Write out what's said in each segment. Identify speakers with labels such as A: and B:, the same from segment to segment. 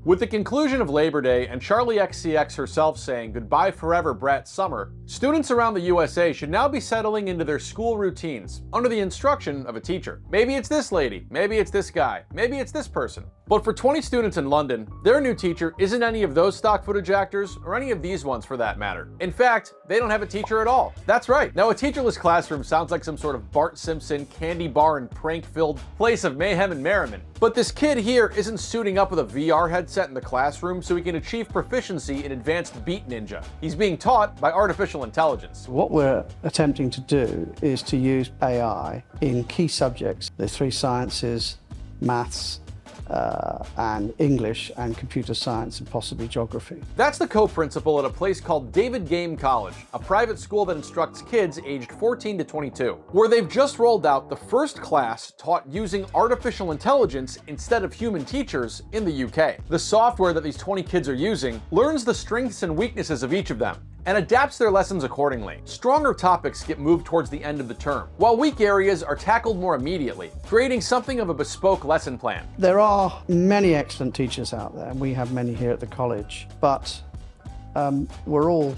A: With the conclusion of Labor Day and Charlie XCX herself saying goodbye forever Brat Summer, students around the USA should now be settling into their school routines under the instruction of a teacher. Maybe it's this lady, maybe it's this guy, maybe it's this person. But for 20 students in London, their new teacher isn't any of those stock footage actors or any of these ones for that matter. In fact, they don't have a teacher at all. That's right. Now, a teacherless classroom sounds like some sort of Bart Simpson candy bar and prank-filled place of mayhem and merriment. But this kid here isn't suiting up with a VR headset in the classroom so he can achieve proficiency in advanced beat ninja. He's being taught by artificial intelligence.
B: What we're attempting to do is to use AI in key subjects, the three sciences, maths, and English and computer science and possibly geography.
A: That's the co-principal at a place called David Game College, a private school that instructs kids aged 14 to 22, where they've just rolled out the first class taught using artificial intelligence instead of human teachers in the UK. The software that these 20 kids are using learns the strengths and weaknesses of each of them and adapts their lessons accordingly. Stronger topics get moved towards the end of the term, while weak areas are tackled more immediately, creating something of a bespoke lesson plan.
B: There are many excellent teachers out there, and we have many here at the college, but we're all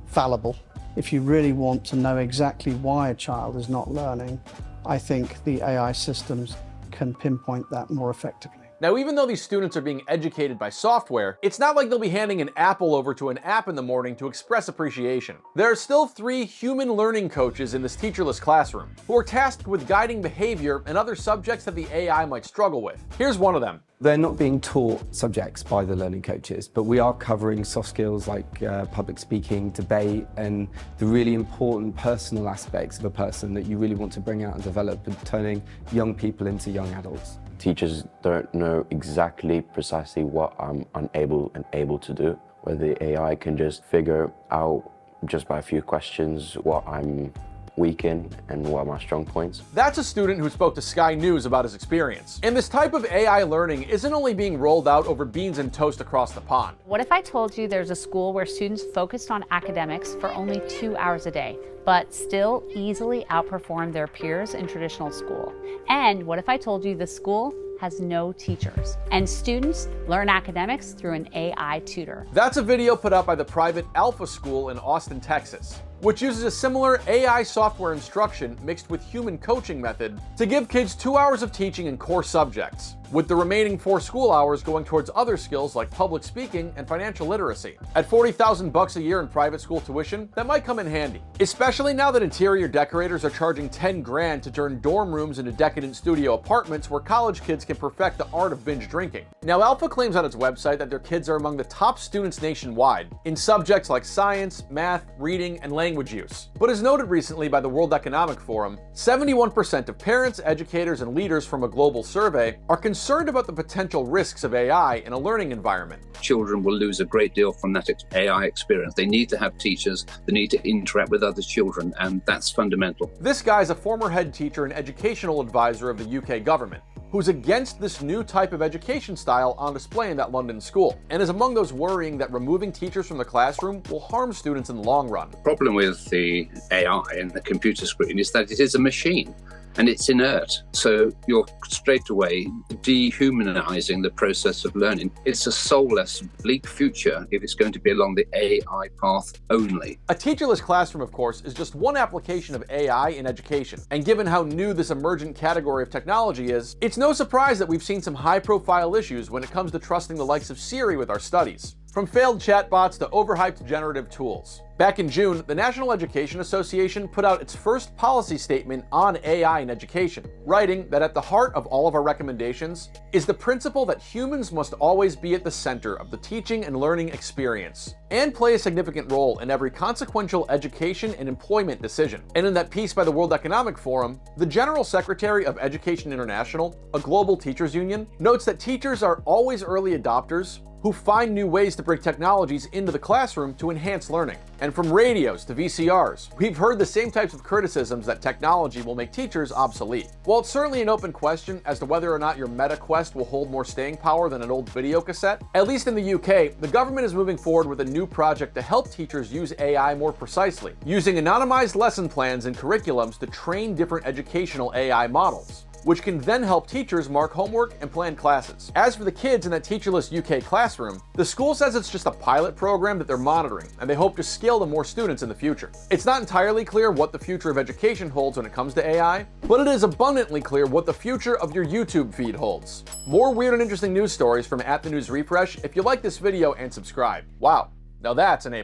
B: fallible. If you really want to know exactly why a child is not learning, I think the AI systems can pinpoint that more effectively.
A: Now, even though these students are being educated by software, it's not like they'll be handing an apple over to an app in the morning to express appreciation. There are still 3 human learning coaches in this teacherless classroom who are tasked with guiding behavior and other subjects that the AI might struggle with. Here's one of them.
C: They're not being taught subjects by the learning coaches, but we are covering soft skills like public speaking, debate, and the really important personal aspects of a person that you really want to bring out and develop, and turning young people into young adults.
D: Teachers don't know exactly precisely what I'm unable and able to do, where the AI can just figure out just by a few questions what I'm weak in and what are my strong points.
A: That's a student who spoke to Sky News about his experience. And this type of AI learning isn't only being rolled out over beans and toast across the pond.
E: What if I told you there's a school where students focused on academics for only 2 hours a day, but still easily outperform their peers in traditional school? And what if I told you the school has no teachers and students learn academics through an AI tutor?
A: That's a video put out by the private Alpha School in Austin, Texas, which uses a similar AI software instruction mixed with human coaching method to give kids 2 hours of teaching in core subjects, with the remaining 4 school hours going towards other skills like public speaking and financial literacy. At $40,000 a year in private school tuition, that might come in handy, especially now that interior decorators are charging 10 grand to turn dorm rooms into decadent studio apartments where college kids can perfect the art of binge drinking. Now, Alpha claims on its website that their kids are among the top students nationwide in subjects like science, math, reading, and language use. But as noted recently by the World Economic Forum, 71% of parents, educators, and leaders from a global survey are concerned about the potential risks of AI in a learning environment.
F: Children will lose a great deal from that AI experience. They need to have teachers, they need to interact with other children, and that's fundamental.
A: This guy's a former head teacher and educational advisor of the UK government, who's against this new type of education style on display in that London school, and is among those worrying that removing teachers from the classroom will harm students in the long run.
F: The problem with the AI and the computer screen is that it is a machine and it's inert. So you're straight away dehumanizing the process of learning. It's a soulless, bleak future if it's going to be along the AI path only.
A: A teacherless classroom, of course, is just one application of AI in education. And given how new this emergent category of technology is, it's no surprise that we've seen some high-profile issues when it comes to trusting the likes of Siri with our studies, from failed chatbots to overhyped generative tools. Back in June, the National Education Association put out its first policy statement on AI in education, writing that at the heart of all of our recommendations is the principle that humans must always be at the center of the teaching and learning experience, and play a significant role in every consequential education and employment decision. And in that piece by the World Economic Forum, the General Secretary of Education International, a global teachers union, notes that teachers are always early adopters who find new ways to bring technologies into the classroom to enhance learning. And from radios to VCRs, we've heard the same types of criticisms that technology will make teachers obsolete. While it's certainly an open question as to whether or not your Meta Quest will hold more staying power than an old video cassette, at least in the UK, the government is moving forward with a new project to help teachers use AI more precisely, using anonymized lesson plans and curriculums to train different educational AI models. which can then help teachers mark homework and plan classes. As for the kids in that Teacherless UK classroom, the school says it's just a pilot program that they're monitoring, and they hope to scale to more students in the future. It's not entirely clear what the future of education holds when it comes to AI, but it is abundantly clear what the future of your YouTube feed holds. More weird and interesting news stories from @TheNewsRefresh if you like this video and subscribe. Wow, now that's an A+.